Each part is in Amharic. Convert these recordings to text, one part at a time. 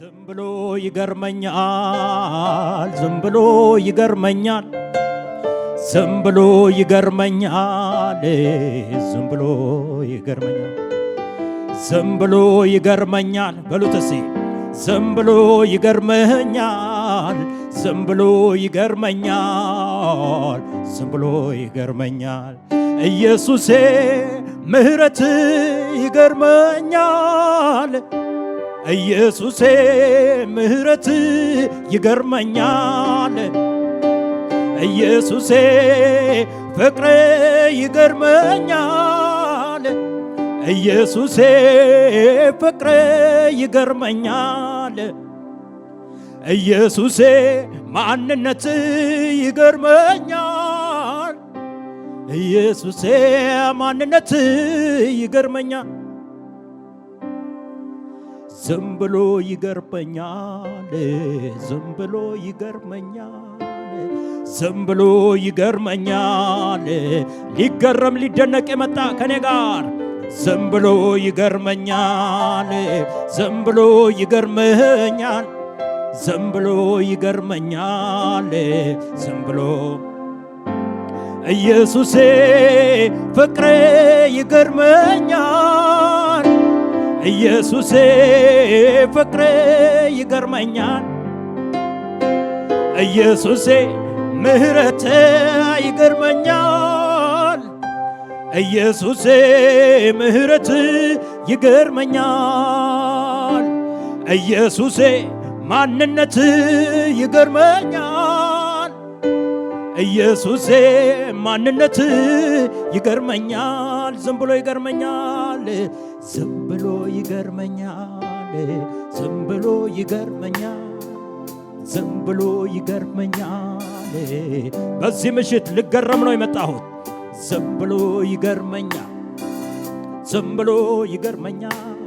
ዝም ብሎ ይገርመኛል፣ ዝም ብሎ ይገርመኛል፣ ዝም ብሎ ይገርመኛል፣ ዝም ብሎ ይገርመኛል፣ ዝም ብሎ ይገርመኛል። በሉት እስኪ ዝም ብሎ ይገርመኛል፣ ዝም ብሎ ይገርመኛል፣ ዝም ብሎ ይገርመኛል። ኢየሱሴ ምሕረት ይገርመኛል፣ ኢየሱሴ ምሕረት ይገርመኛል፣ ኢየሱሴ ፍቅር ይገርመኛል፣ ኢየሱሴ ፍቅር ይገርመኛል፣ ኢየሱሴ ማንነት ይገርመኛል፣ ኢየሱሴ ማንነት ይገርመኛል። ዝም ብሎ ይገርመኛል፣ ዝም ብሎ ይገርመኛል፣ ዝም ብሎ ይገርመኛል። ሊገረም ሊደነቅ የመጣ ከኔ ጋር ዝም ብሎ ይገርመኛል፣ ዝም ብሎ ይገርመኛል፣ ዝም ብሎ ይገርመኛል፣ ዝም ብሎ ኢየሱሴ ፍቅሬ ይገርመኛል፣ ኢየሱሴ ፍቅሬ ይገርመኛል፣ ኢየሱሴ ምሕረት ይገርመኛል፣ ኢየሱሴ ምሕረት ይገርመኛል፣ ኢየሱሴ ማንነት ይገርመኛል፣ ኢየሱሴ ማንነት ይገርመኛል። ዝም ብሎ ይገርመኛል፣ ዝም ብሎ ይገርመኛል፣ ዝም ብሎ ይገርመኛል፣ ዝም ብሎ ይገርመኛል። በዚህ ምሽት ልገረም ነው የመጣሁት። ዝም ብሎ ይገርመኛል፣ ዝም ብሎ ይገርመኛል፣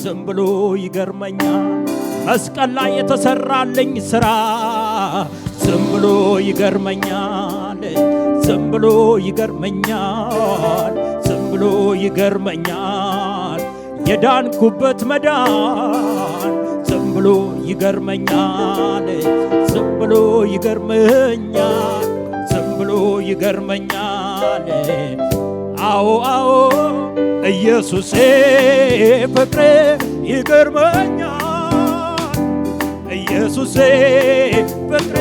ዝም ብሎ ይገርመኛል። መስቀል ላይ የተሰራልኝ ሥራ ዝም ብሎ ይገርመኛል፣ ዝም ብሎ ይገርመኛል፣ ዝም ብሎ ይገርመኛል። የዳንኩበት መዳን ዝም ብሎ ይገርመኛል፣ ዝም ብሎ ይገርመኛል፣ ዝም ብሎ ይገርመኛል። አዎ አዎ ኢየሱሴ ፍቅሬ ይገርመኛል፣ ኢየሱሴ ፍቅሬ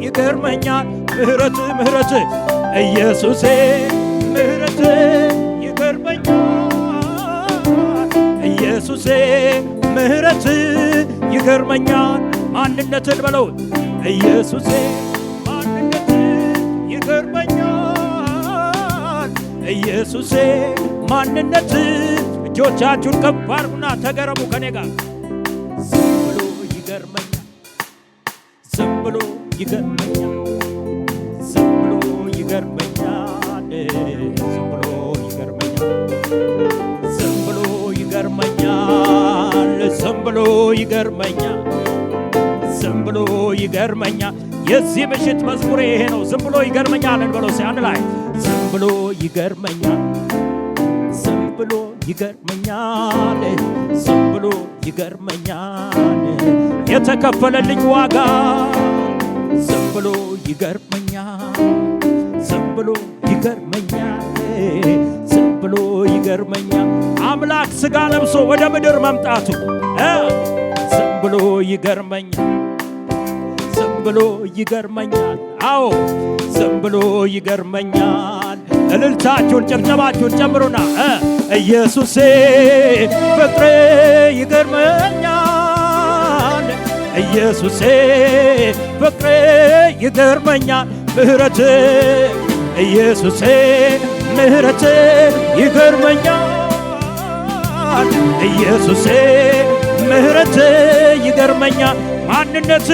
ይገርመኛል። ምሕረት ምሕረት ኢየሱሴ ምሕረት ይገርመኛል፣ ኢየሱሴ ምሕረት ይገርመኛል። ማንነትን በለው ኢየሱሴ ማንነት ይገርመኛል፣ ኢየሱሴ ማንነት። እጆቻችሁን ከፍ አድርጉና ተገረሙ ከኔ ጋር። ዝም ብሎ ይገርመኛል፣ ዝም ብሎ ይገርመኛል፣ ዝም ብሎ ይገርመኛል፣ ዝም ብሎ ይገርመኛል፣ ዝም ብሎ ይገርመኛል፣ ዝም ብሎ ይገርመኛል፣ ዝም ብሎ ይገርመኛል። የዚህ ምሽት መዝሙሬ ይሄ ነው። ዝም ብሎ ይገርመኛል እንበለው አንድ ላይ። ዝም ብሎ ይገርመኛል፣ ዝም ብሎ ይገርመኛል፣ ዝም ብሎ ይገርመኛል። የተከፈለልኝ ዋጋ ዝም ብሎ ይገርመኛል፣ ዝም ብሎ ይገርመኛል፣ ዝም ብሎ ይገርመኛል። አምላክ ሥጋ ለብሶ ወደ ምድር መምጣቱ ዝም ብሎ ይገርመኛል፣ ዝም ብሎ ይገርመኛል። አዎ ዝም ብሎ ይገርመኛል። እልልታችሁን ጭብጨባችሁን ጨምሩና ኢየሱሴ ፍቅሬ ይገርመኛል፣ ኢየሱሴ ፍቅሬ ይገርመኛል። ምሕረት ኢየሱሴ ምሕረት ይገርመኛል፣ ኢየሱሴ ምሕረት ይገርመኛል። ማንነት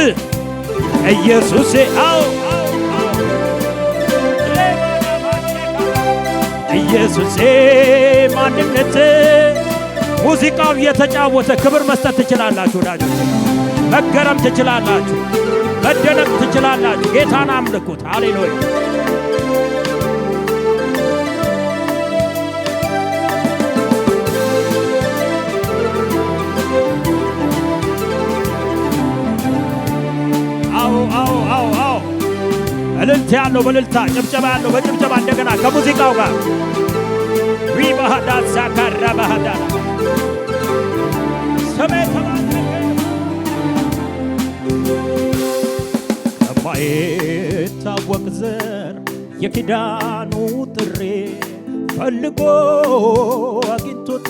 ኢየሱሴ አዎ ኢየሱሴ ማንነት። ሙዚቃው እየተጫወተ ክብር መስጠት ትችላላችሁ ወዳጆች፣ መገረም ትችላላችሁ፣ መደነቅ ትችላላችሁ። ጌታን አምልኩት። ሃሌሉያ እልልታ ያለው በእልልታ ጭብጨባ ያለው በጭብጨባ እንደገና ከሙዚቃው ጋር ሪባሃዳ ሳካራ ባሃዳ ሰማይ ተባረከ ከማይታወቅ ዘር የኪዳኑ ጥሪ ፈልጎ አግኝቶት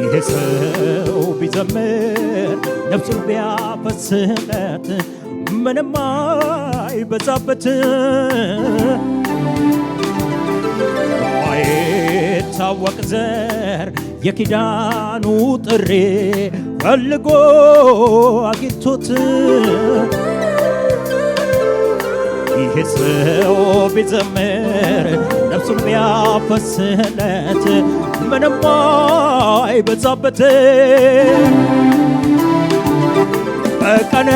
ይሄ ሰው ቢዘምር ነፍሱን ቢያፈስለት ምንም አይበዛበት የማይታወቅ ዘር የኪዳኑ ጥሪ ፈልጎ አግኝቶት ይሄ ሰው ቢዘምር ነፍሱን ቢያፈስለት ምንም አይበዛበት በቀን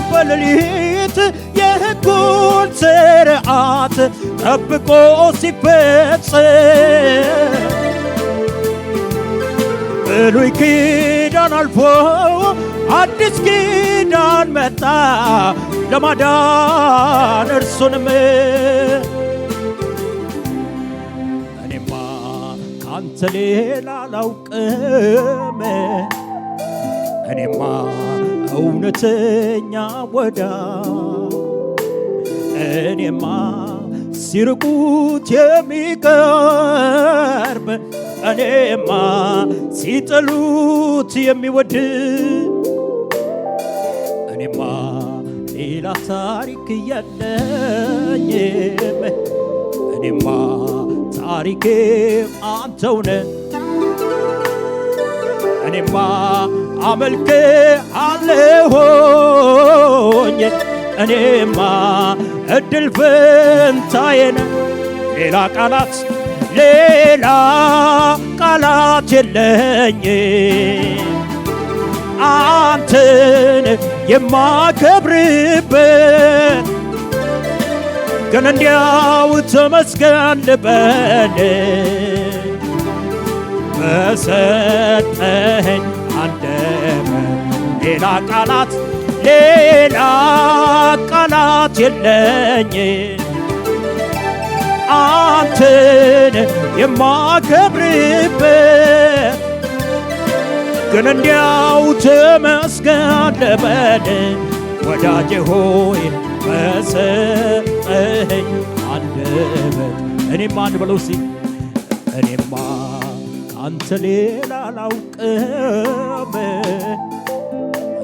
በሌሊት የሕጉን ሥርዓት ጠብቆ ሲፈጽም ብሉይ ኪዳን አልፎ አዲስ ኪዳን መጣ ለማዳን እርሱንም እኔማ ካንተ ሌላ አላውቅም እኔማ እውነተኛ ወዳጅ እኔማ ሲርቁት የሚቀርብ እኔማ ሲጠሉት የሚወድ እኔማ ሌላ ታሪክ የለኝም እኔማ ታሪኬም አንተው ነህ እኔማ አመልክሃለሁኝ እኔማ እድል ፈንታዬ ነህ ሌላ ቃላት የለኝም አንተን የማከብርበት ግን እንዲያው ተመስገን ልበል በሰጠኸኝ አንደበት ሌላ ቃላት የለኝም አንተን የማከብርበት ግን እንዲያው ተመስገን ልበል ወዳጄ ሆይ በሰጠኸኝ አንደበት እኔማ አንበለው እስኪ እኔማ ካንተ ሌላ አላውቅም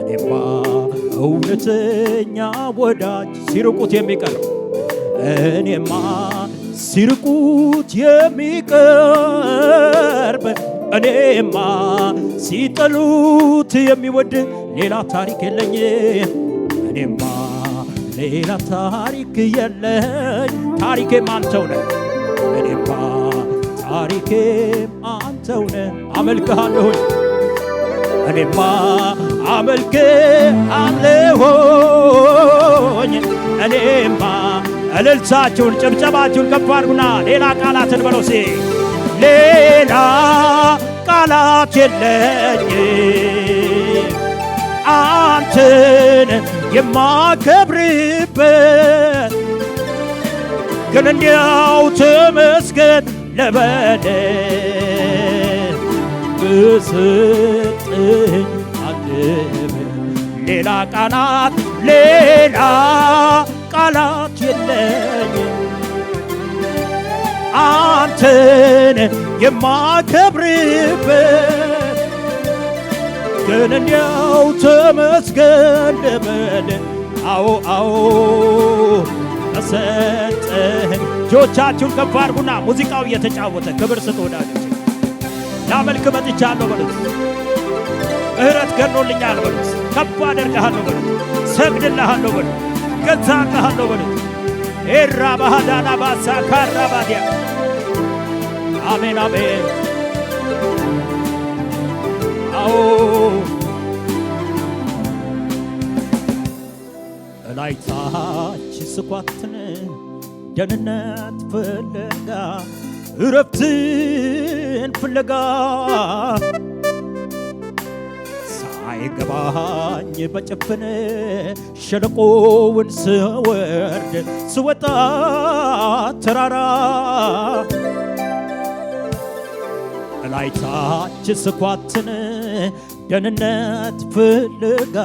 እኔማ እውነተኛ ወዳጅ ሲርቁት የሚቀርብ እኔማ ሲርቁት የሚቀርብ እኔማ ሲጠሉት የሚወድ ሌላ ታሪክ የለኝም እኔማ ሌላ ታሪክ የለኝ ታሪኬም አንተው ነህ እኔማ ታሪኬም አንተው ነህ አመልክሃለሁኝ እኔማ አመልክሃለሁኝ እኔማ እልልታችሁን ጭብጨባችሁን ከፍ አድርጉና ሌላ ቃላትን በለው እስኪ ሌላ ቃላት የለኝም አንተን የማከብርበት ግን እንዲያው ተመስገን ልበል በሰጠኸኝ አንደበት ሌላ ቃላት የለኝም አንተን የማከብርበት ግን እንዲያው ተመስገን ልበል አዎ ተሰጠኸኝ እጆቻችሁን ከፍ አድርጉና ሙዚቃው እየተጫወተ ክብር ስጥ ወዳጆች ላመልክ መጥቻለሁ በሉት ምህረት ገኖልኛል በሉት ከፍ አደርግሃለሁ በሉት ሰግድልሃለሁ በሉት ገዛልሃለሁ በሉት ኤራ ባህዳና ባሳ ካራባዲያ አሜን አዎ ላይ ታች ስኳትን ደህንነት ፍለጋ እረፍትን ፍለጋ ሳይገባኝ በጭፍን ሸለቆውን ስወርድ ስወጣ ተራራ ላይ ታች ስኳትን ደህንነት ፍለጋ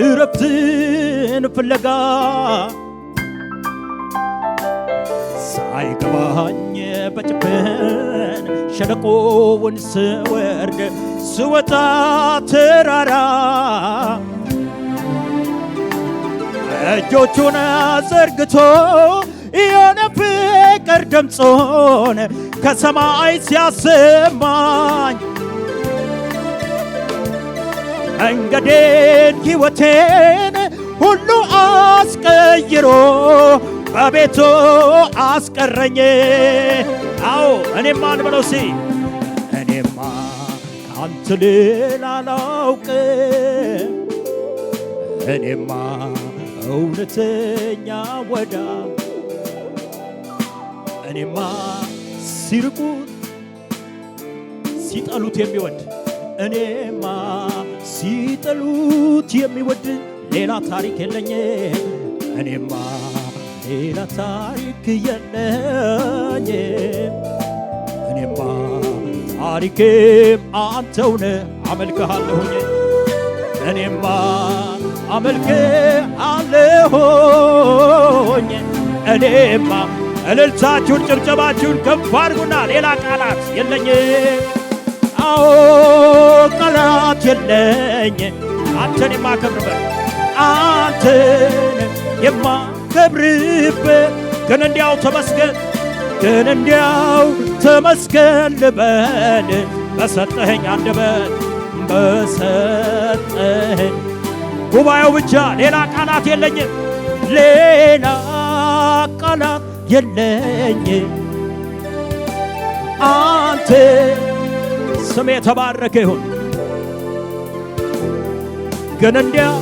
እረፍትን ፍለጋ ሳይገባኝ በጭፍን ሸለቆውን ስወርድ ስወጣ ተራራ እጆቹን ዘርግቶ የሆነ ፍቅር ድምፁን ከሰማይ ሲያሰማኝ መንገዴን ሕይወቴን ሁሉ አስቀይሮ በቤቱ አስቀረኝ። አዎ እኔማ እንበለው ሲ እኔማ ካንተ ሌላ አላውቅም እኔማ እውነተኛ ወዳጅ እኔማ ሲርቁት ሲጠሉት የሚወድ እኔማ ሲጠሉት የሚወድ ሌላ ታሪክ የለኝ እኔማ ሌላ ታሪክ የለኝ እኔማ ታሪኬም አንተውነ አመልክሃለሁኝ እኔማ አመልክሃለሁኝ እኔማ እልልታችሁን ጭብጨባችሁን ከፍ አድርጉና ሌላ ቃላት የለኝ አዎ ቃላት የለኝ አንተን የማከብርበት አንተን የማከብርበት ግን እንዲያው ተመስገን ግን እንዲያው ተመስገን ልበል በሰጠኸኝ አንደበት በሰጠኸኝ ጉባኤው ብቻ ሌላ ቃላት የለኝም ሌላ ቃላት የለኝ አንተ ስም የተባረከ ይሁን ግን እንዲያው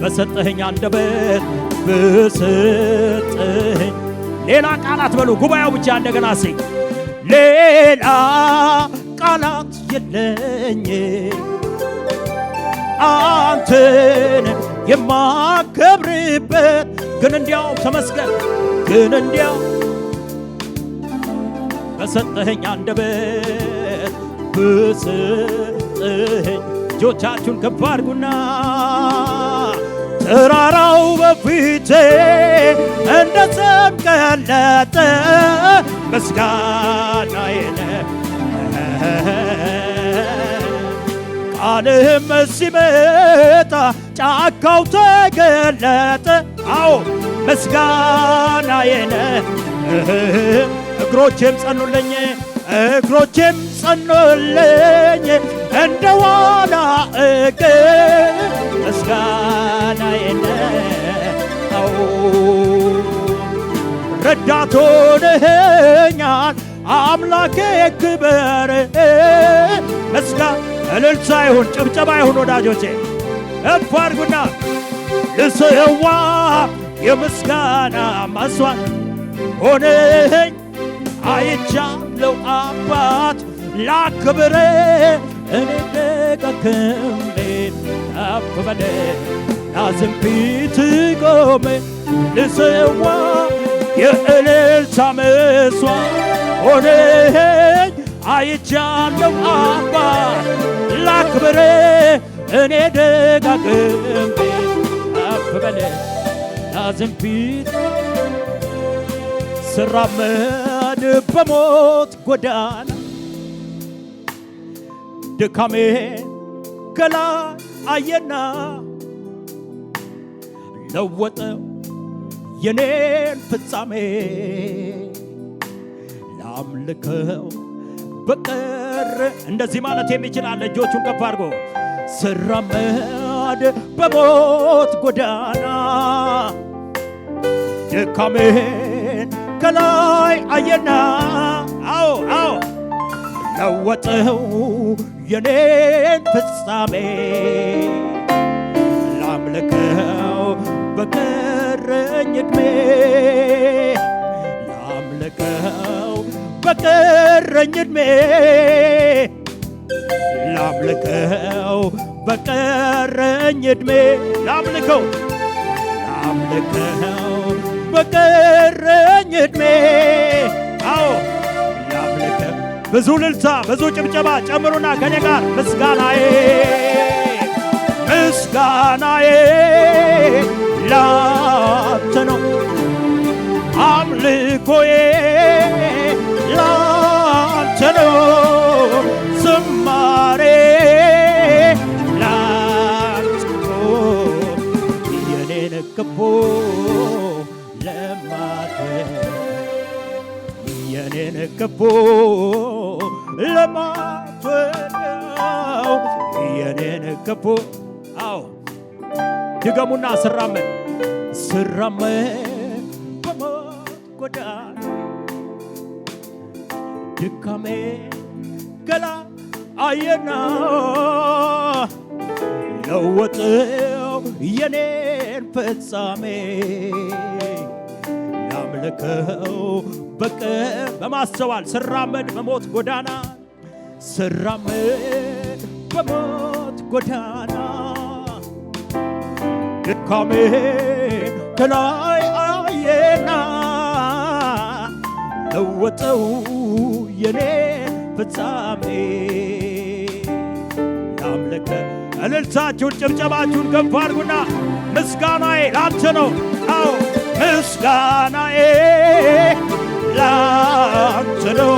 በሰጠኸኝ አንደበት በሰጠኸኝ ሌላ ቃላት በሉ ጉባኤው ብቻ እንደገና ሲኝ ሌላ ቃላት የለኝ አንተን የማከብርበት ግን እንዲያው ተመስገን ግን እንዲያው በሰጠኸኝ አንደበት በሰጠኸኝ እጆቻችሁን ከፍ አድርጉና ተራራው በፊቴ እንደ ሰም ቀለጠ ምስጋናዬን ቃልህም ሲመጣ ጫካው ተገለጠ አዎ ምስጋናዬን እግሮቼም ጸኑልኝ እግሮቼም ጸኑልኝ እንደ ዋላ እግር ምስጋናዬን አዎ ረዳት ሆነኸኛል አምላኬ ክበር እልልታ ይሁን ጭብጨባ ይሁን ወዳጆቼ ከፍ አድርጉና ልሰዋ የምስጋና መስዋዕት ሆነኸኝ አይቻለው አባት ላክብር እኔ ደጋግሜ ከፍ በል ላዝም ፊት ቆሜ ልሰዋ የእልልታ መስዋዕት ሆነኸኝ አይቻለው አባት ላክብር እኔ ደጋግሜ ከፍ በል ላዝም ፊት ስራመድ በሞት ጎዳና ድካሜ ከላይ አየና ለወጠው የኔን ፍጻሜ ላምልከው በቀር እንደዚህ ማለት የሚችል አለ እጆቹን ከፍ አድርጎ ስራመድ በሞት ጎዳና ድካሜን ከላይ አየና አዎ አዎ ለወጠው የኔን ፍጻሜ ላምልከው በቀረኝ ዕድሜ ላምልከው በቀረኝ ዕድሜ ላምልከው በቀረኝ ዕድሜ ላምልከው በቀረኝ ዕድሜ አዎ ላምልከው ብዙ ልልታ ብዙ ጭብጨባ ጨምሩና ከኔ ጋር ምስጋናዬ ላንተ ነው አምልኮዬ ላንተ ነው ዝማሬ ላንተ ነው የኔን ክፉ ለማድረግ የኔን ክፉ ለማድረግ የኔን ክፉ አዎ ድገሙና ስራመድ በሞት ጎዳና ድካሜ ገላ አየና ለወጠው የኔን ፍጻሜ ላምልከው በማስተዋል ስራመድ በሞት ጎዳና ስራመድ በሞት ጎዳና ድካሜ ከላይ አየና ለወጠው የኔን ፍጻሜ ላምልከ እልልታችሁን ጭብጨባችሁን ከፍ አድርጉና ምስጋናዬ ላንተ ነው አዎ ምስጋናዬ ላንተ ነው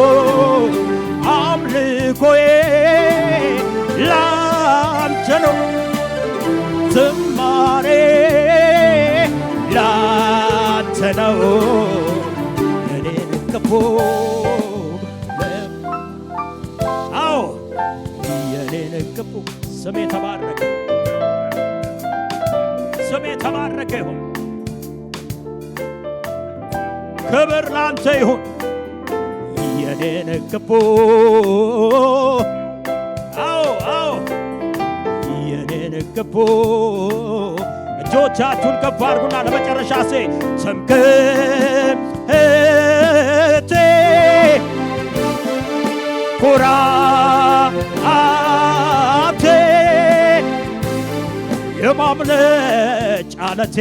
አምልኮዬ ላንተ ነው ዝማሬ ላንተ ነው የኔን ክፉ አዎ የኔን ክፉ ስሜ ተባረከ ይሁን ክብር ላንተ ይሁን የኔን ክፉ አዎ የኔን ክፉ እጆቻችሁን ከፍ አድርጉና ለመጨረሻ ትምክህቴ ኩራቴ የማምለጫ ዓለቴ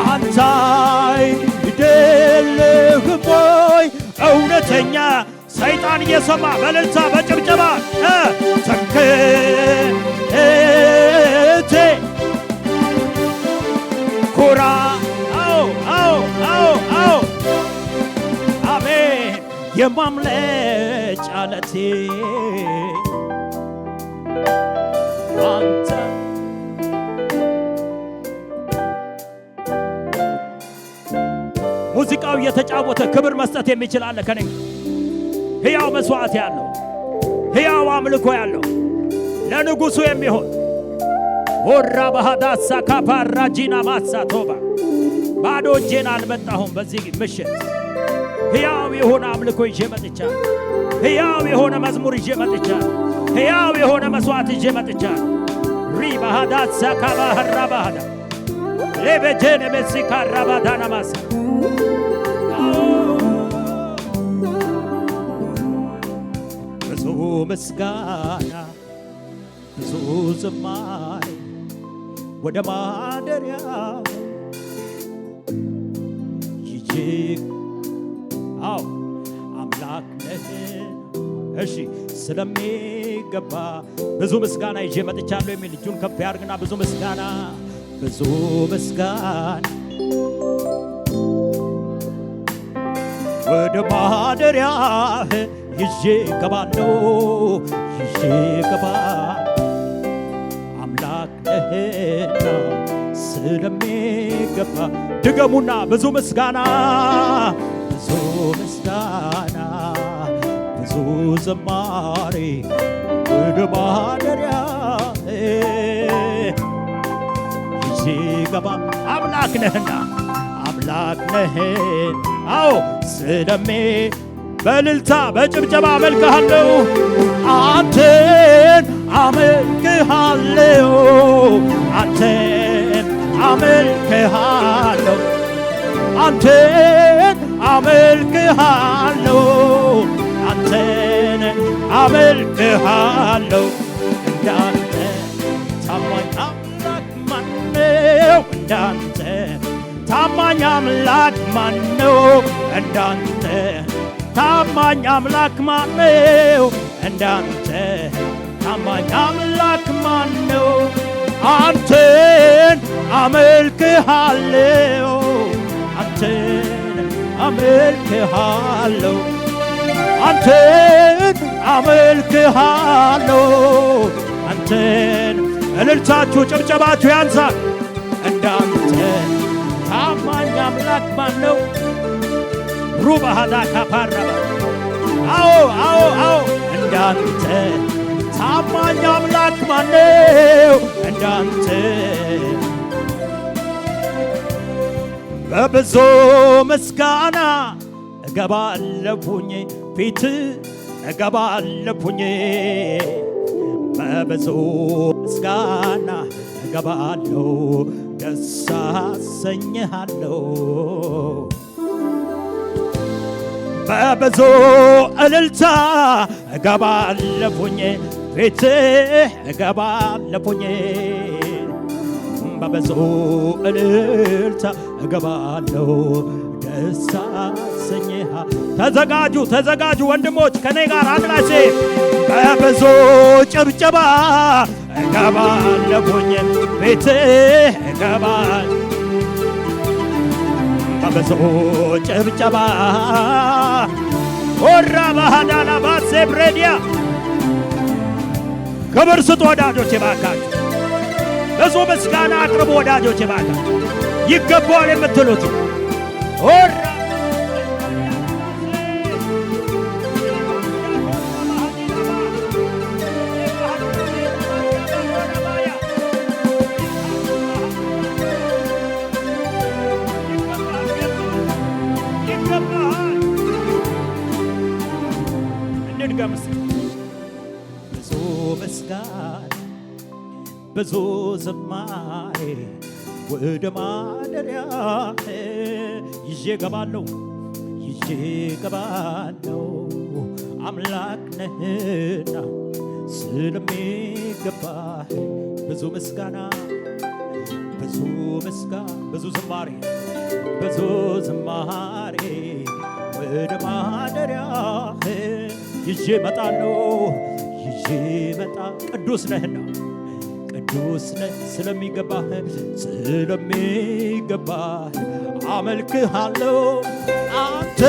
አንተ አይደለህም ወይ እውነተኛ ሰይጣን እየሰማ በእልልታ በጭብጨባ ትምክህቴ ኩራ አዎ አሜን የማምለጫ ዓለቴ አንተ ሙዚቃው እየተጫወተ ክብር መስጠት የሚችል አለ ከኔ ሕያው መስዋዕት ያለው ሕያው አምልኮ ያለው ለንጉሡ የሚሆን ወራ ባህዳሳ ካፓራ ጂና ማሳ ቶባ ባዶ እጄን አልመጣሁም በዚህ ምሽት ሕያው የሆነ አምልኮ ይዤ መጥቻለሁ ሕያው የሆነ መዝሙር ይዤ መጥቻለሁ ሕያው የሆነ መስዋዕት ይዤ መጥቻለሁ ሪ ባህዳሳ ካባህራ ባህዳ ለበጀነ መስካ ራባዳና ማሳ ብዙ ምስጋና ብዙ ዝማሬ ወደ ማደሪያው ይጅግ አዎ አምላክ ነህ እሺ ስለሚገባ ብዙ ምስጋና ይዤ መጥቻለሁ የሚል እጁን ከፍ ያድርግና ብዙ ምስጋና ወደ ማደሪያህ ይዤ ገባለሁ አምላክ ነህና ስለሚገባ ድገሙና ብዙ ምስጋና ብዙ ዝማሬ ወደ ማደሪያህ ይዤ ገባ አምላክ ነህና አዎ ስለሜ በእልልታ በጭብጨባ አመልክሃለሁ አንተን አመልክሃለሁ አንተን አመልክሃለሁ አንተን አመልክሃለሁ አንተን አመልክሃለሁ እንዳንተ ታማኝ አምላክ ማነው? እንዳንተ ታማኝ አምላክ ማነው? እንዳንተ ታማኝ አምላክ ማነው? እንዳንተ ታማኝ አምላክ ማነው? አንተን አመልክሃለሁ አንተን አመልክሃለሁ አንተን አመልክሃለሁ አንተን። እልልታችሁ ጭብጨባችሁ ያንሳል። እንዳንተ ታማኝ አምላክ ማነው? ሩባሃዳ ካፓራባ አዎ አዎ አዎ እንዳንተ ታማኝ አምላክ ማነው? እንዳንተ በብዙ ምስጋና እገባለሁኝ ፊት እገባለሁኝ በብዙ ምስጋና እገባለሁ ደስ አሰኝሃለሁ በብዙ እልልታ እገባለሁኝ ፊት እገባለሁኝ በብዙ እልልታ እገባለሁ ደስ አሰኝሃለሁ። ተዘጋጁ ተዘጋጁ ወንድሞች ከኔ ጋር አድራሴ በብዙ ጭብጨባ እገባለሁኝ ቤት እገባለሁ በብዙ ጭብጨባ ወራ ባህዳና ባሴ ብሬዲያ ክብር ስጡ ወዳጆች ባካችሁ። ብዙ ምስጋና አቅርቡ ወዳጆች ባካችሁ። ይገባዋል የምትሉት ወራ ብዙ ምስጋና ብዙ ዝማሬ ወደ ማደሪያህ ይዤ ገባለሁ ይዤ ገባለሁ አምላክ ነህና ስለሚገባህ ብዙ ምስጋና ብዙ ምስጋና ብዙ ዝማሬ ብዙ ዝማሬ ወደ ማደሪያህ ይዤ እመጣለሁ ይዤ እመጣ ቅዱስ ነህና ቅዱስ ነህ ስለሚገባህ ስለሚገባህ አመልክሃለሁ አንተ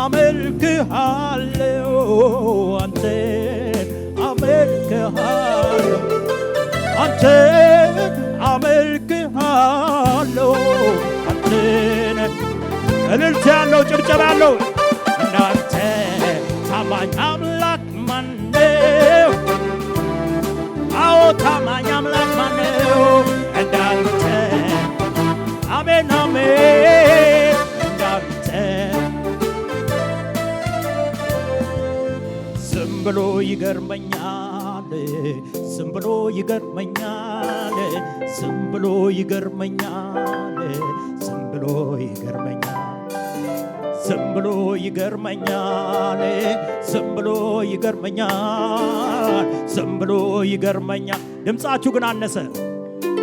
አመልክሃለሁ አንተ አመልክሃለሁ አንተ አመልክሃለሁ አንተን እልልታ ያለው ጭብጨባ ያለው እንዳንተ ታማኝ አምላክ ማነው? አዎ ታማኝ አምላክ ማነው? እንዳንተ አሜን አሜን እንዳንተ ዝም ብሎ ይገርመኛል ዝም ብሎ ይገርመኛል ዝም ብሎ ይገርመኛል ዝም ብሎ ይገርመኛል ዝም ብሎ ይገርመኛል ዝም ብሎ ይገርመኛል ዝም ብሎ ይገርመኛል። ድምፃችሁ ግን አነሰ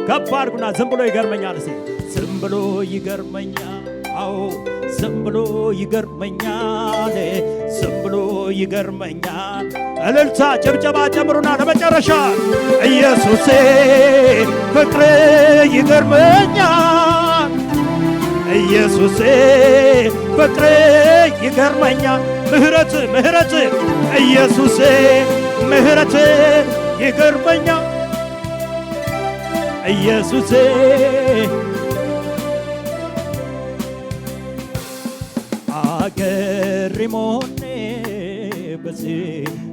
ከፍ አድርጉና ዝም ብሎ ይገርመኛል እስኪ ዝም ብሎ ይገርመኛል አዎ ዝም ብሎ ይገርመኛል ዝም ብሎ ይገርመኛል። እልልታ ጭብጨባ ጨምሩና ለመጨረሻ ኢየሱሴ ፍቅር ይገርመኛል ኢየሱሴ ፍቅር ይገርመኛል ምህረት ምህረት ኢየሱሴ ምህረት ይገርመኛል ኢየሱሴ አገሪሞኔ በዚህ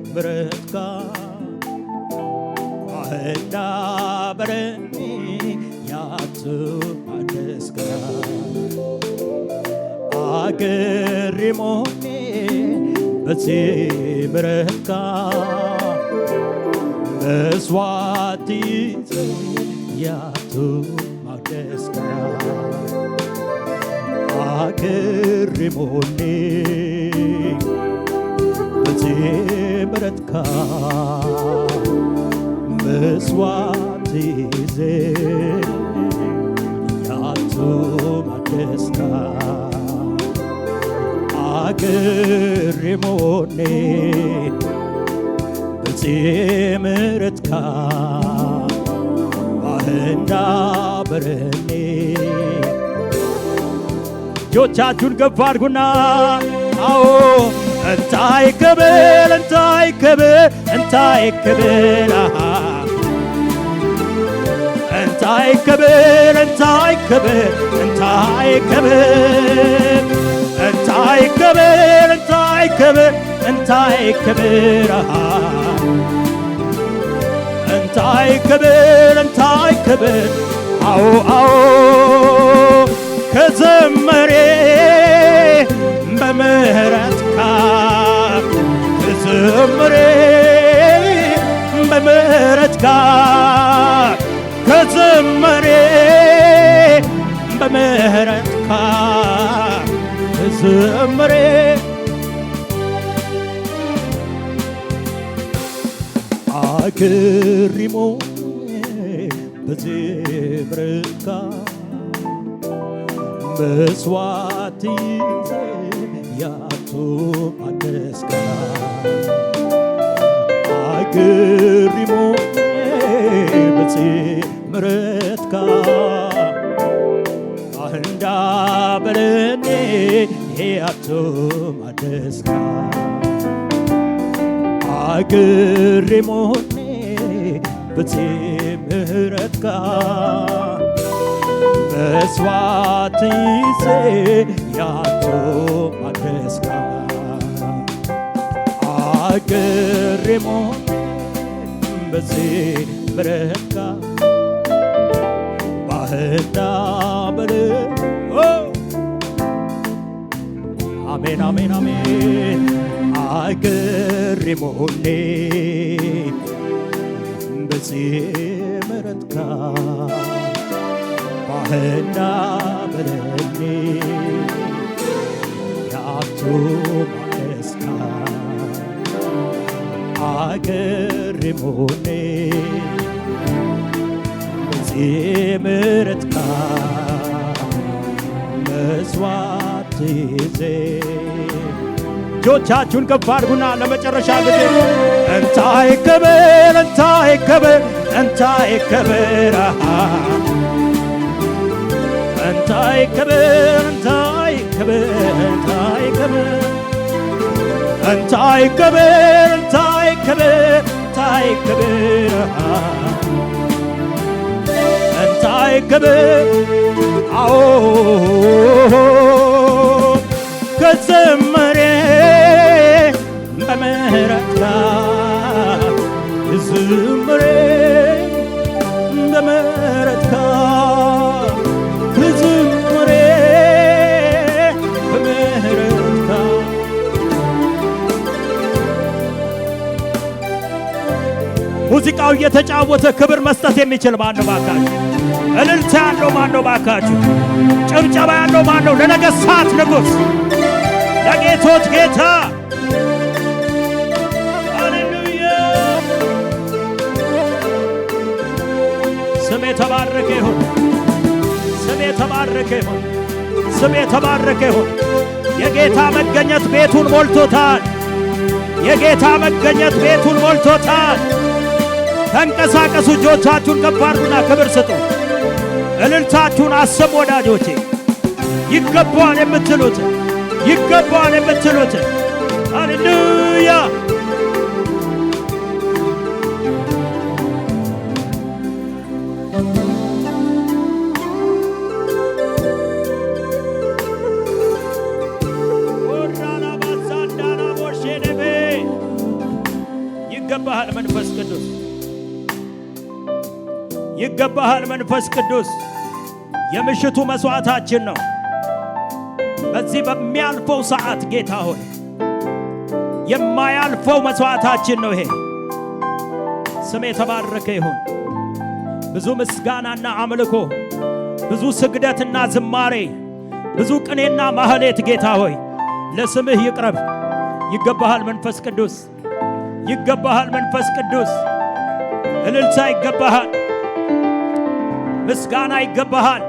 ምሕረት ጋር እንዳበረኒ ያቱ አደስጋ አገሪሞኔ በዚህ ምሕረት ጋር መስዋዕት ያቱ አደስጋ አገሪሞኔ በምሕረትከ መስዋዕት ይዘህ ያልተመለስከ አገሬሞኔ በምሕረትከ ባህና በረኔ እጆቻችሁን ከፍ አድርጉና አዎ እንታይ ክብር እንታይ ክብር እንታይ ክብር እንታይ ክብር እንታይ ክብር እንታይ ክብር እንታይ ክብር እንታይ ክብር እንታይ ክብር እንታይ ክብር እንታይ ክብር አዎ አዎ ከዘመሬ በምሕረትከ ከዘመሬ በምሕረትከ ከዘመሬ በምሕረትከ ከዘመሬ አገሪሞ በምሕረትከ መስዋዕት ያልተመለስከ አገሪሞ በምሕረትከ ባህና በረኔ ያልተመለስከ አገሪሞኔ በምሕረትከ መስዋዕት ይዘህ ያልተመለስከ አገሬሞኔ በምሕረትከ ባህና በረኔ አሜን አሜን አሜን አገሬሞኔ በምሕረትከ ባህና በረኔ ያልተመለስከ አገሬሞኔ በምሕረትከ መስዋዕት ይዘህ እጆቻችሁን ከፍ አድርጉና ለመጨረሻ ጊዜ እንታይ ክብር እንታይ ክብር እንታይ ክብር እንታይ ክብር እንታይ ክብር እንታይ ክብር እንታይ ክብር እንታይ ክብር እንታይ ክብር እንታይ ክብር አዎ ከዘመሬ በምሕረትከ ከዘመሬ በምሕረትከ ከዘመሬ በምሕረትከ ሙዚቃው እየተጫወተ ክብር መስጠት የሚችል ማነው ባካችሁ? እልልታ ያለው ማነው ባካችሁ? ጭብጨባ ያለው ማነው? ለነገሥታት ንጉሥ ለጌቶች ጌታ ሃሌሉያ። ስም የተባረከ ይሁን፣ ስም የተባረከ ይሁን፣ ስም የተባረከ ይሁን። የጌታ መገኘት ቤቱን ሞልቶታል። የጌታ መገኘት ቤቱን ሞልቶታል። ተንቀሳቀሱ። እጆቻችሁን ከፍ አድርጉና ክብር ስጡ። እልልታችሁን አሰሙ ወዳጆቼ። ይገባዋል የምትሉት ይገባዋል የምትሉት ሃሌሉያ። ይገባሃል መንፈስ ቅዱስ፣ ይገባሃል መንፈስ ቅዱስ። የምሽቱ መስዋዕታችን ነው። በዚህ በሚያልፈው ሰዓት ጌታ ሆይ የማያልፈው መስዋዕታችን ነው ይሄ። ስም የተባረከ ይሁን። ብዙ ምስጋናና አምልኮ፣ ብዙ ስግደትና ዝማሬ፣ ብዙ ቅኔና ማህሌት ጌታ ሆይ ለስምህ ይቅረብ። ይገባሃል መንፈስ ቅዱስ፣ ይገባሃል መንፈስ ቅዱስ። እልልታ ይገባሃል፣ ምስጋና ይገባሃል፣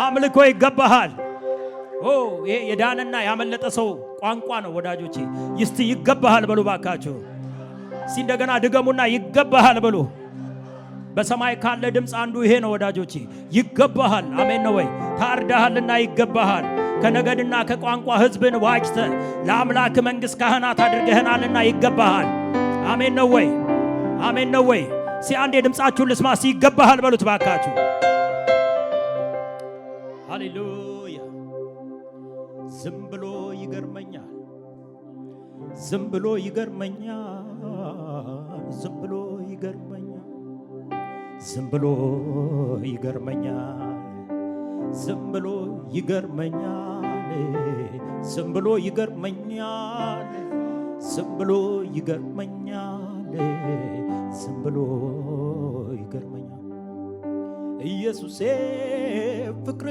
አምልኮ ይገባሃል። ይሄ የዳነና ያመለጠ ሰው ቋንቋ ነው ወዳጆቼ። እስቲ ይገባሃል በሉ ባካችሁ። እስቲ እንደገና ድገሙና ይገባሃል በሉ። በሰማይ ካለ ድምፅ አንዱ ይሄ ነው ወዳጆቼ፣ ይገባሃል። አሜን ነው ወይ? ታርዳሃልና ይገባሃል። ከነገድና ከቋንቋ ሕዝብን ዋጅተ ለአምላክ መንግሥት ካህናት አድርገህናልና ይገባሃል። አሜን ነው ወይ? አሜን ነው ወይ? እስቲ አንዴ ድምፃችሁን ልስማ። እስቲ ይገባሃል በሉት ባካችሁ። ሃሌሉያ። ዝም ብሎ ይገርመኛል፣ ዝም ብሎ ይገርመኛል፣ ዝም ብሎ ይገርመኛል፣ ዝም ብሎ ይገርመኛል፣ ዝም ብሎ ይገርመኛል፣ ዝም ብሎ ይገርመኛል፣ ዝም ብሎ ይገርመኛል፣ ዝም ብሎ ይገርመኛል። ኢየሱሴ ፍቅር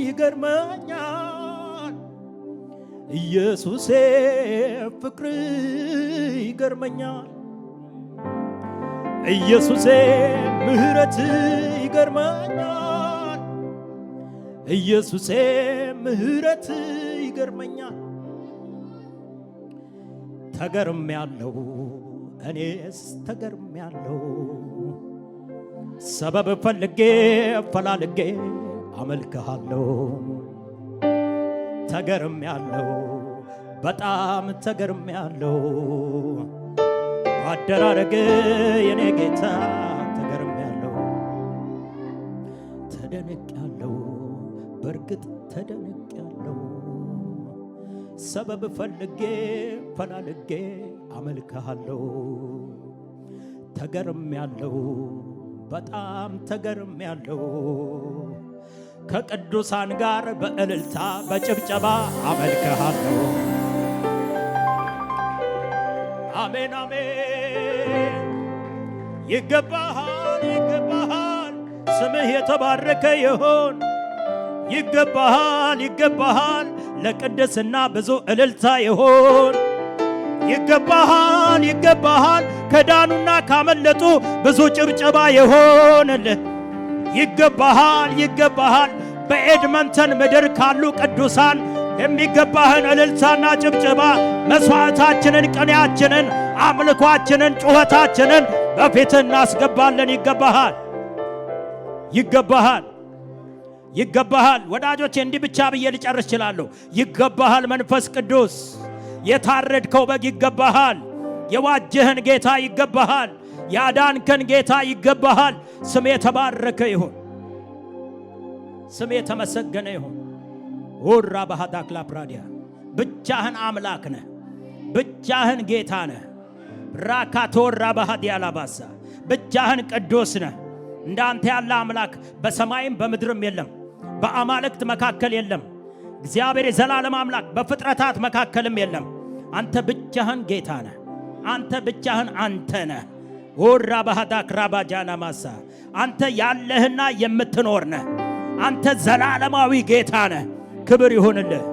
ይገርመኛል፣ ኢየሱሴ ፍቅር ይገርመኛል፣ ኢየሱሴ ምህረት ይገርመኛል፣ ኢየሱሴ ምህረት ይገርመኛል። ተገርም ያለው እኔስ ተገርም ያለው ሰበብ ፈልጌ ፈላልጌ አመልክሃለሁ። ተገርም ያለው በጣም ተገርም ያለው አደራረግ የኔ ጌታ ተገርም ያለው ተደነቅ ያለው በርግጥ ተደነቅ ያለው ሰበብ ፈልጌ ፈላልጌ አመልክሃለሁ። ተገርም ያለው በጣም ተገርም ያለው ከቅዱሳን ጋር በእልልታ በጭብጨባ አመልክሃለሁ። አሜን አሜን። ይገባሃል ይገባሃል፣ ስምህ የተባረከ ይሁን። ይገባሃል ይገባሃል፣ ለቅድስና ብዙ እልልታ ይሁን። ይገባሃል ይገባሃል፣ ከዳኑና ካመለጡ ብዙ ጭብጨባ ይሆንልህ። ይገባሃል ይገባሃል፣ በኤድመንተን ምድር ካሉ ቅዱሳን የሚገባህን እልልታና ጭብጨባ መስዋዕታችንን፣ ቅኔያችንን፣ አምልኳችንን፣ ጩኸታችንን በፊትህ እናስገባለን። ይገባሃል ይገባሃል ይገባሃል። ወዳጆቼ እንዲህ ብቻ ብዬ ልጨርስ እችላለሁ። ይገባሃል መንፈስ ቅዱስ፣ የታረድከው በግ ይገባሃል። የዋጀህን ጌታ ይገባሃል። ያዳንከን ጌታ ይገባሃል። ስሜ የተባረከ ይሁን፣ ስሜ የተመሰገነ ይሁን። ወራ ባህዳክላ ፕራዲያ ብቻህን አምላክ ነህ፣ ብቻህን ጌታ ነህ። ራካቶራ ባህዲያ ላባሳ ብቻህን ቅዱስ ነህ። እንዳንተ ያለ አምላክ በሰማይም በምድርም የለም፣ በአማልክት መካከል የለም። እግዚአብሔር የዘላለም አምላክ በፍጥረታት መካከልም የለም። አንተ ብቻህን ጌታ ነህ። አንተ ብቻህን አንተ ነህ። ወራ ባህዳክ ራባጃና ማሳ አንተ ያለህና የምትኖር ነህ። አንተ ዘላለማዊ ጌታ ነህ። ክብር ይሁንልህ፣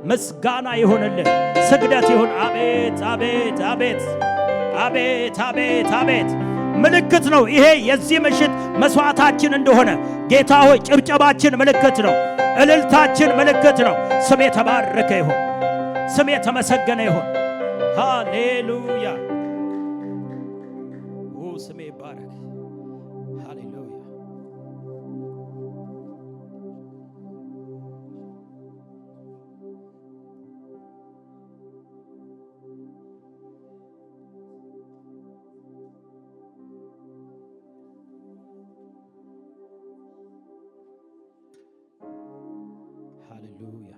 ምስጋና ይሁንልህ፣ ስግደት ይሁን። አቤት አቤት አቤት አቤት አቤት አቤት። ምልክት ነው ይሄ የዚህ ምሽት መስዋዕታችን እንደሆነ ጌታ ሆይ ጭብጨባችን ምልክት ነው፣ እልልታችን ምልክት ነው። ስሜ ተባረከ ይሁን፣ ስሜ ተመሰገነ ይሁን። ሃሌሉያ። ስሜ ይባረክ። ሃሌሉያ። ሃሌሉያ።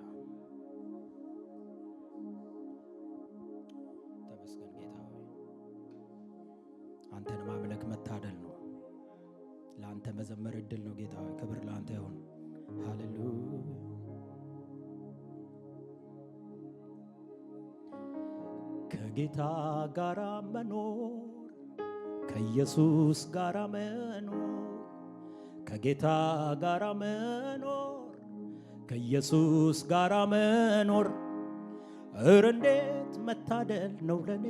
ተመስገን ጌታ ሆይ፣ አንተን ማምለክ መታደል ነው። ለአንተ መዘመር እድል ነው። ጌታ ሆይ ክብር ለአንተ ይሁን። ሃሌሉያ። ከጌታ ጋራ መኖር፣ ከኢየሱስ ጋራ መኖር፣ ከጌታ ጋራ መኖር፣ ከኢየሱስ ጋራ መኖር እረ እንዴት መታደል ነው ለኔ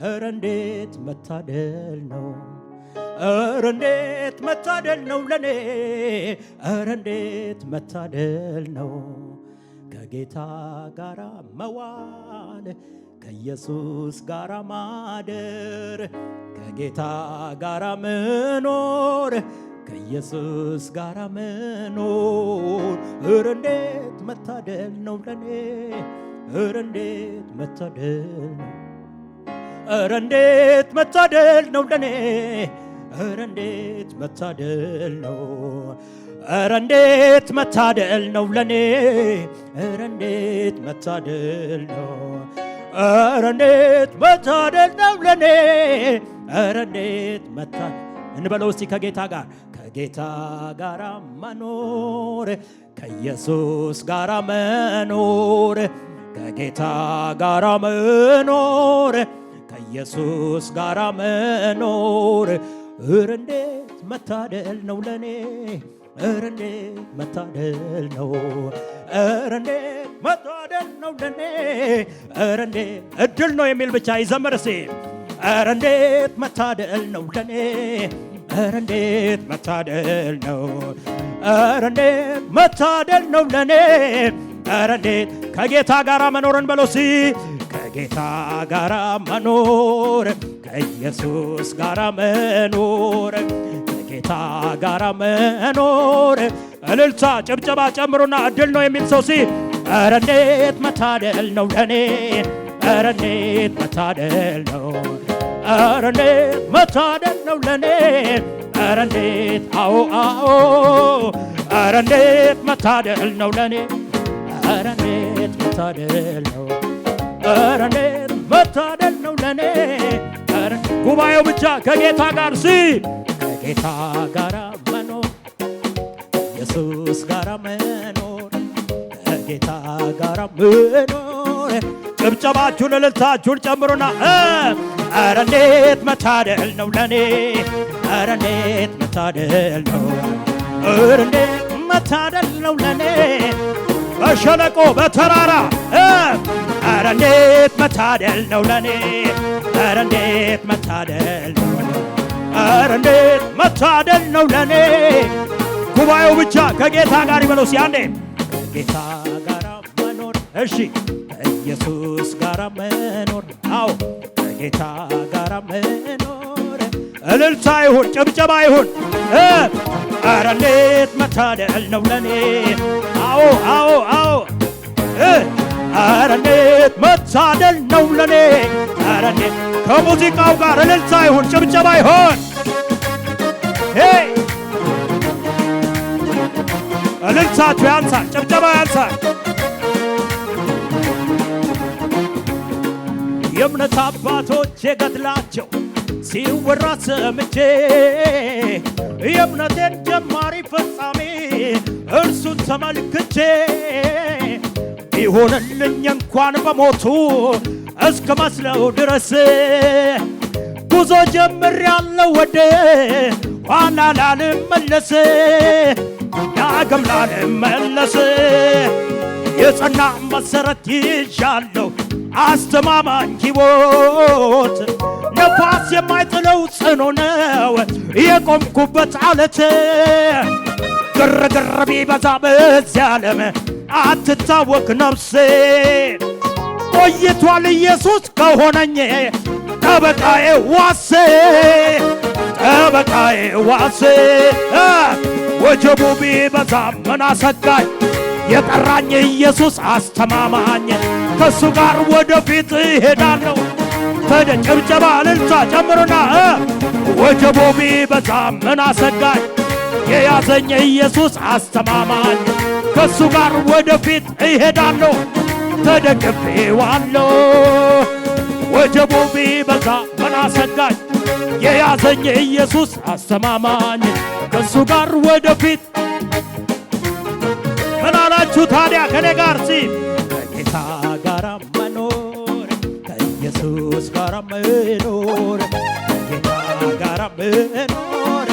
እረ እንዴት መታደል ነው እረ እንዴት መታደል ነው ለኔ እረ እንዴት መታደል ነው ከጌታ ጋራ መዋል ከኢየሱስ ጋራ ማደር ከጌታ ጋራ መኖር ከኢየሱስ ጋራ መኖር እረ እንዴት መታደል ነው ለኔ እረ እንዴት መታደል ነው እረ እንዴት መታደል ነው ለኔ እረ እንዴት መታደል ነው እረ እንዴት መታደል ነው ለኔ እረ እንዴት መታደል ነው እረ እንዴት መታደል ነው ለኔ እረ እንዴት መታደል እንበለው እስቲ ከጌታ ጋር መኖር ከኢየሱስ ጋር መኖር ከጌታ ጋር መኖር ከኢየሱስ ጋር መኖር እረ እንዴት መታደል ነው ለኔ እረ እንዴት መታደል ነው እረ እንዴት መታደል ነው ለኔ እረ እንዴት እድል ነው የሚል ብቻ ይዘምር እስቲ እረ እንዴት መታደል ነው ለኔ እረ እንዴት መታደል ነው እረ እንዴት መታደል ነው ለኔ እረ እንዴት ከጌታ ጋር መኖርን በለው እስቲ ከጌታ ጋር መኖር ከኢየሱስ ጋር መኖር ከጌታ ጋር መኖር እልልታ ጭብጨባ ጨምሩና እድል ነው የሚል ሰው እስቲ እረ እንዴት መታደል ነው ለኔ እረ እንዴት መታደል ነው እረ እንዴት መታደል ነው ለኔ እረ እንዴት አዎ እረ እንዴት መታደል ነው ለኔ እረ እንዴት መታደል ነው እረ እንዴት መታደል ነው ለኔ ጉባኤው ብቻ ከጌታ ጋር ከጌታ ጋር መኖር ኢየሱስ ጋር መኖር ከጌታ ጋር መኖር ጭብጨባችሁን እልልታችሁን ጨምሩና እረ እንዴት መታደል ነው ለኔ እረ እንዴት መታደል ነው እረ እንዴት መታደል ነው ለኔ በሸለቆ በተራራ እረ እንዴት መታደል ነው ለኔ እረ እንዴት መታደል ነው እረ እንዴት መታደል ነው ለኔ ጉባኤው ብቻ ከጌታ ጋር ይበለው ሲያንዴ ከጌታ ጋር መኖር እሺ ከኢየሱስ ጋር መኖር አዎ ከጌታ ጋር መኖር እልልታ ይሁን ጭብጨባ ይሁን እረ እንዴት መታደል ነው ለኔ አዎ እረ እንዴት መታደል ነው ለኔ እረ እንዴት ከሙዚቃው ጋር እልልታ ይሁን ጭብጨባ ይሁን እልልታችሁ ያንሳል ጭብጨባ ያንሳል የእምነት አባቶች የገድላቸው ሲወራ ሰምቼ የእምነቴን ጀማሪ ፈጻሜ እርሱን ተመልክቼ ቢሆንልኝ እንኳን በሞቱ እስከ መስለው ድረስ ጉዞ ጀምሬያለሁ ወደ ኋላ ላልመለስ ዳግም ላልመለስ የጸና መሰረት ይዣለሁ አስተማማኝ ሕይወት ነፋስ የማይጥለው ጽኑ ነው የቆምኩበት ዓለት ግርግር ቢበዛ በዚህ ዓለም አትታወክ ነፍሴ ቆይቷል ኢየሱስ ከሆነኝ ጠበቃዬ ዋሴ ወጀቡ ቢበዛ ምን አሰጋኝ የጠራኝ ኢየሱስ አስተማማኝ ከሱ ጋር ወደፊት እሄዳለሁ ጭብጨባ እልልታ ጨምሩና ወጀቡ ቢበዛ ምን አሰጋኝ የያዘኝ ኢየሱስ አስተማማኝ ከሱ ጋር ወደፊት እሄዳለሁ ተደግፌዋለሁ ወጀቡ ቢበዛ ምን አሰጋኝ የያዘኝ ኢየሱስ አስተማማኝ ከሱ ጋር ወደፊት ምን አላችሁ ታዲያ ከኔ ጋር ከጌታ ጋር መኖር ከኢየሱስ ጋር መኖር ከጌታ ጋር መኖር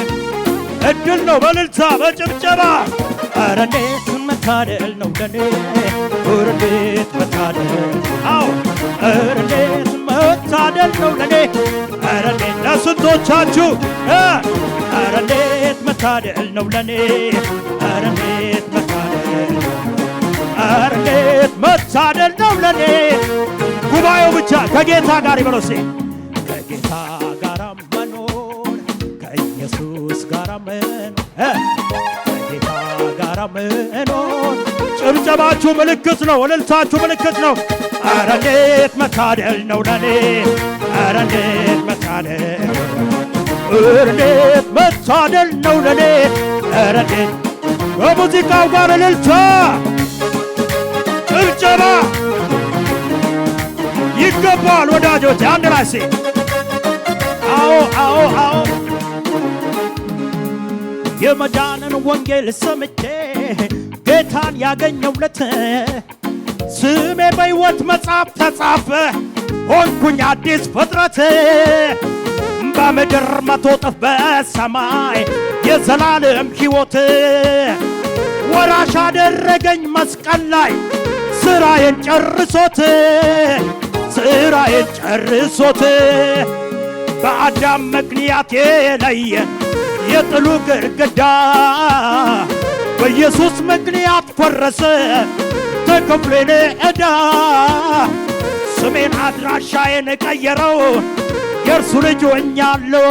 እድል ነው በእልልታ በጭብጨባ እረ እንዴት መታደል ነው ለኔ እንዴት መታደል አዎ እንዴት መታደል ነው ለኔ እንዴት ለስንቶቻችሁ እንዴት መታደል ነው ለኔ እንዴት መታደል እንዴት መታደል ነው ለኔ ጉባኤው ብቻ ከጌታ ጋር ይበለው ከጌታ ጋር መኖር ከኢየሱስ ጋር መኖር ከጌታ ጋር መኖር ጭብጨባችሁ ምልክት ነው እልልታችሁ ምልክት ነው ኧረ እንዴት መታደል ነው ለኔ ኧረ እንዴት መታደል እንዴት መታደል ነው ለኔ ኧረ እንዴት በሙዚቃው ጋር እልልታ ጭብጨባ ይገባል ወዳጆች አንድ ላይ አዎ አዎ አዎ የመዳንን ወንጌል ሰምቼ ጌታን ያገኘውለት ስሜ በሕይወት መጽሐፍ ተጻፈ ሆንኩኝ አዲስ ፍጥረት በምድር 100 እጥፍ በሰማይ የዘላለም ሕይወት ወራሽ አደረገኝ መስቀል ላይ ስራዬን ጨርሶት ስራዬን ጨርሶት በአዳም ምክንያት የለየን የጥሉ ግድግዳ በኢየሱስ ምክንያት ፈረሰ ተከፍሎኝ ዕዳ ስሜን አድራሻዬን ቀየረው የእርሱ ልጅ ሆኛለሁ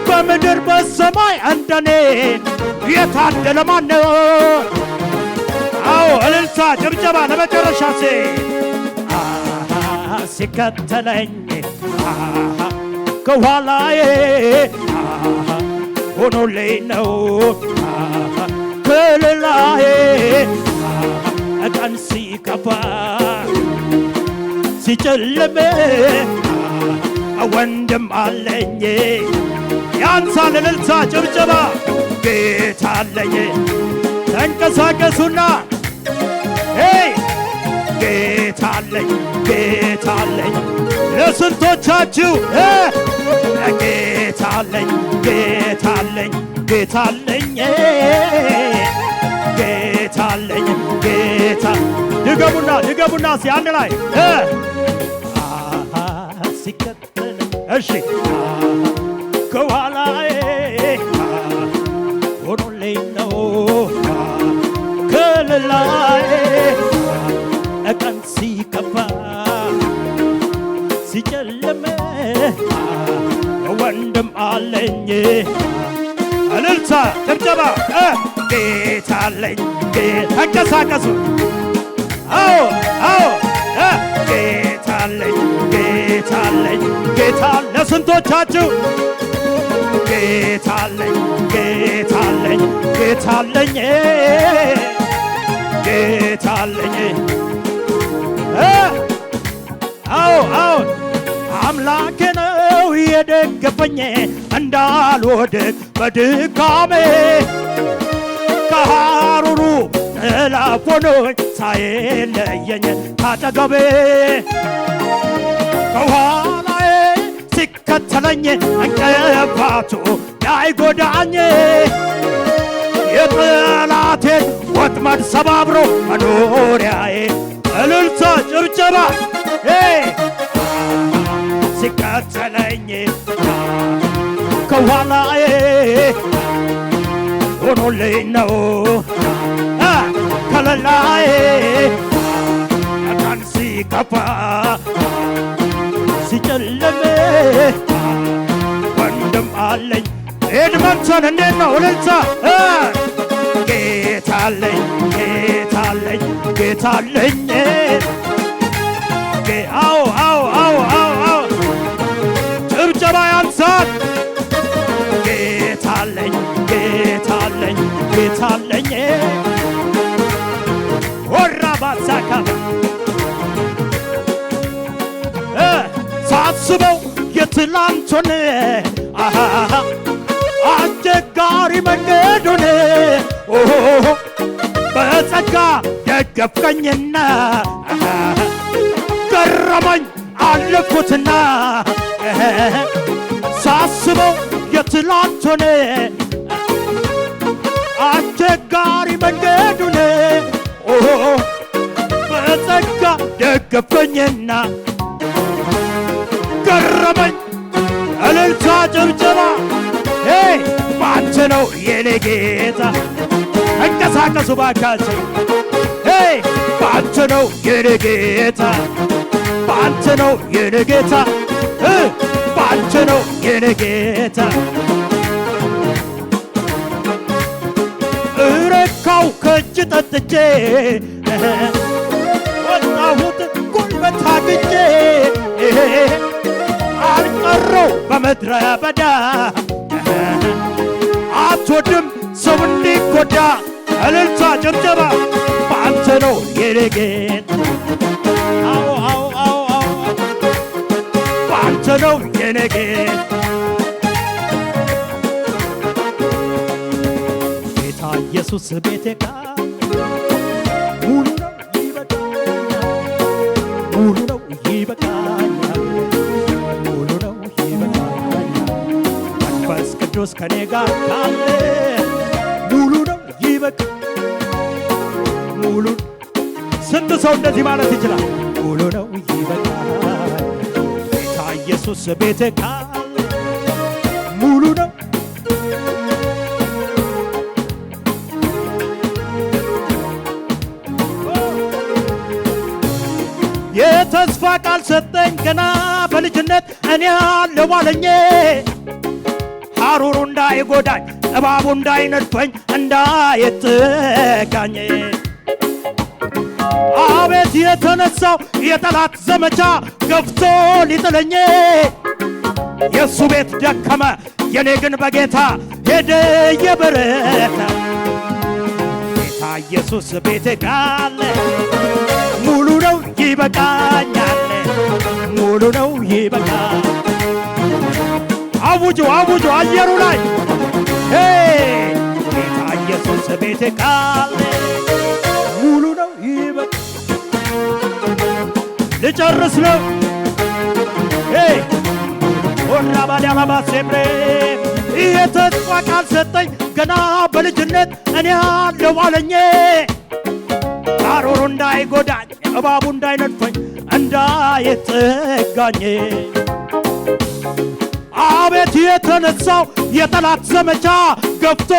በምድር በሰማይ እንደኔ የታደለ ማን ነው አዎ እልልታ ጭብጨባ ለመጨረሻ ሲከተለኝ ከኋላዬ ሆኖልኝ ነው ከሌላዬ ቀን ሲከፋ ሲጨልም ወንድም አለኝ ያንሳል እልልታ ጭብጨባ ጌታ አለኝ ተንቀሳቀሱና ጌታ አለኝ ጌታ አለኝ ለስንቶቻችሁ ጌታ አለኝ ጌታ አለኝ ጌታ አለኝ ጌታ አለኝ ጌታ ድገሙና አንድ ላይ ሲከተል እሺ ከኋላዬ ሆኖልኝ ነው ከሌላዬ ቀን ሲከፋ ሲጨልም ወንድም አለኝ እልልታ ጭብጨባ ጌታ አለኝ ተንቀሳቀሱ አዎ አዎ ጌታ አለኝ ጌታ አለኝ ጌታ ለስንቶቻችሁ ጌታ አለኝ ጌታ አለኝ ጌታ አለኝ ጌታ አለኝ አዎ አዎ አምላኬ ነው የደገፈኝ እንዳልወድቅ በድካሜ ከሐሩሩ ጥላ ሆኖኝ ሳይለየኝ ካጠገቤ ከኋላዬ ሲከተለኝ እንቅፋቱ እንዳይጎዳኝ የጠላቴን ወጥመድ ሰባብሮ መኖሪያዬ እልልታ ጭብጨባ ሲከተለኝ ከኋላዬ ሆኖልኝ ነው ከሌላዬ ቀን ሲከፋ ሲጨልም ወንድም አለኝ ኤድመንተን እንዴት ነው እልልታ ጌታ አለኝ ጌታ አለኝ ጌታ አለኝ አዎ አዎ አዎ አዎ ጭብጨባ ያንሳል ጌታ አለኝ ጌታ አለኝ ጌታ አለኝ ወራ ባሳካ ሳስበው የትላንቱን አስቸጋሪ መንገዱን በጸጋ ደገፍከኝና ገረመኝ አለፍኩትና ሳስበው የትላንቱን አስቸጋሪ መንገዱን ደገፈኝና ገረመኝ እልልታ ጭብጨባ ባንተ ነው የኔ ጌታ እንቀሳቀሱ ባካችሁ ባንተ ነው የኔ ጌታ ባንተ ነው የኔ ጌታ ባንተ ነው የኔ ጌታ እረካው ከእጅ ጠጥቼ ወጣሁት ጉልበት አግኝቼ አልቀረው በምድረ በዳ አትወድም ሰው እንዲጎዳ እልልታ ጭብጨባ ባንተ ነው የኔ ጌታ ባንተ ነው የኔ ጌታ ጌታ ኢየሱስ ቤቴ ጋር ሙሉ ነው ይበቃኛል ሙሉ ነው ይበቃኛል ሙሉ ነው ይበቃኛል መንፈስ ቅዱስ ከኔ ጋር ካለ ሙሉ ነው ይበቃ ሙሉ ስንት ሰው እንደዚህ ማለት ይችላል ሙሉ ነው ይበቃል ጌታ ኢየሱስ ቤቴ ካለ ሙሉ ነው የተስፋ ቃል ሰጠኝ ገና በልጅነት እኔ አለሁ አለኝ ሐሩሩ እንዳይጎዳኝ እባቡ እንዳይነድፈኝ እንዳይጠጋኝ አቤት የተነሳው የጠላት ዘመቻ ገፍቶ ሊጥለኝ የእሱ ቤት ደከመ የኔ ግን በጌታ ሄደ የበረታ ጌታ ኢየሱስ ቤቴ ካለ ሙሉ ነው ይበቃኛል ሙሉ ነው ይበቃል አውጁ አውጁ አየሩ ላይ ጌታ ኢየሱስ ቤቴ ካለ ሙሉ ነው ይበቃ ልጨርስ ነው ወራ ባዲያማ ሴምሬ የተስፋ ቃል ሰጠኝ ገና በልጅነት እኔ አለሁ አለኝ ሐሩሩ እንዳይጎዳኝ እባቡ እንዳይነድፈኝ እንዳይጠጋኝ አቤት የተነሳው የጠላት ዘመቻ ገፍቶ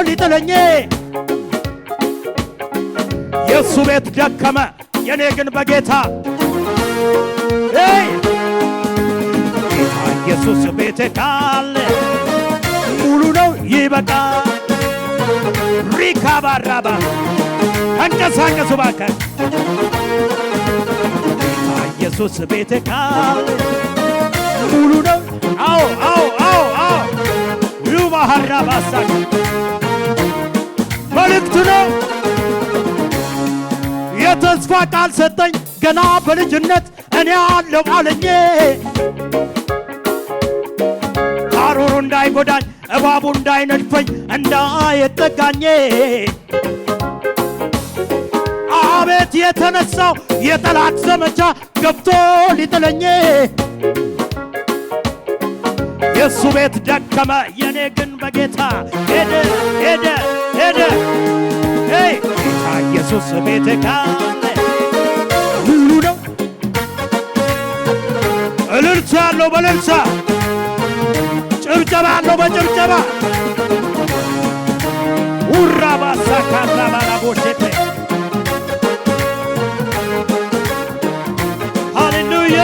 ሊጥለኝ የእሱ ቤት ደከመ የኔ ግን በጌታ ጌታ ኢየሱስ ቤቴ ካለ ሙሉ ነው ይበቃ ሪካ ባራባ አንቀሳቀሱ ባከ ጌታ ኢየሱስ ቤቴ ካለ ሙሉ ነው አዎ አዎ አዎ አዎ ዩባሃራ ባሳክ መልእክቱ ነው የተስፋ ቃል ሰጠኝ ገና በልጅነት እኔ አለሁ አለኝ ሐሩሩ እንዳይጎዳኝ እባቡ እንዳይነድፈኝ እንዳይጠጋኝ አቤት የተነሳው የጠላት ዘመቻ ገብቶ ሊጥለኝ የእሱ ቤት ደከመ የኔ ግን በጌታ ሄደ ሄደ ሄደ ጌታ ኢየሱስ ቤቴ ካለ ሙሉ ነው እልልታ ያለው በእልልታ ጭብጨባ ያለው በጭብጨባ ውራ ባሳካራ ባላቦቴቴ ሃሌሉያ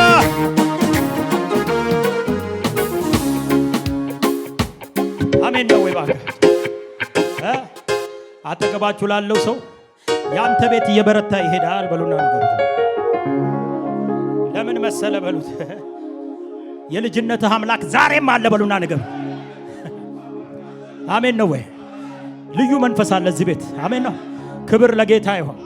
አሜን ነው ወይ እባክህ አጠገባችሁ ላለው ሰው ያንተ ቤት እየበረታ ይሄዳል በሉና ንገሩት ለምን መሰለ በሉት የልጅነትህ አምላክ ዛሬም አለ በሉና ንገሩ አሜን ነው ወይ ልዩ መንፈስ አለ እዚህ ቤት አሜን ነው ክብር ለጌታ ይሁን